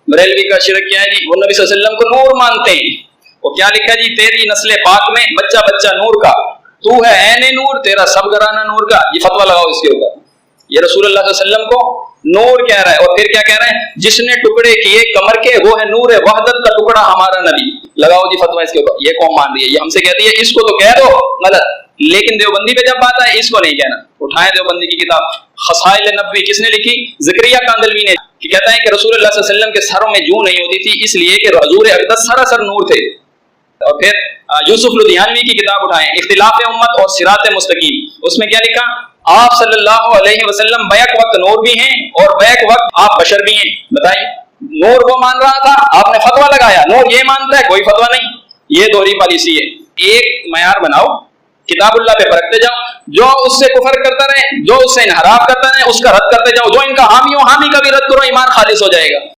बरेलवी का शिरक क्या है जी, वो नबी सल्लल्लाहु अलैहि वसल्लम को नूर मानते हैं। वो क्या लिखा है जी, तेरी नस्ल पाक में बच्चा बच्चा नूर का, तू है ऐने नूर, तेरा सब घराना नूर का। ये फतवा लगाओ इसके ऊपर। ये रसूलुल्लाह सल्लल्लाहु अलैहि वसल्लम को नूर कह रहा है। और फिर क्या कह रहा है, जिसने टुकड़े किए कमर के वो है नूर है वहदत का टुकड़ा हमारा नबी। लगाओ जी फतवा इसके ऊपर। ये कौम मान रही है, ये हमसे कहती है इसको तो कह दो गलत, लेकिन देवबंदी पे जब बात आए इसको नहीं कहना। उठाए देवबंदी की किताब खसाइल नबवी, किसने लिखी, ज़करिया कांदलवी ने, कि कहता है कि रसूलुल्लाह सल्लल्लाहु अलैहि वसल्लम के सरों में जूं नहीं होती थी इसलिए कि हुजूर अक़दस सरासर नूर थे। और फिर यूसुफ लुधियानवी की किताब उठाएं, इख्तिलाफ उम्मत और सिरात मुस्तकीम, उसमें क्या लिखा, आप सल्लल्लाहु अलैहि वसल्लम बैक वक्त नूर भी हैं और बैक वक्त आप बशर भी हैं। बताइए, नूर वो मान रहा था, आपने फतवा लगाया, नूर ये मानता है, कोई फतवा नहीं। ये दोहरी पॉलिसी है। एक मयार बनाओ, किताबुल्लाह पे परखते जाओ, जो उससे कुफर करता रहे, जो उससे इनहराफ करता रहे, उसका रद्द करते जाओ, जो इनका हामी हो हामी का भी रद्द करो, ईमान खालिस हो जाएगा।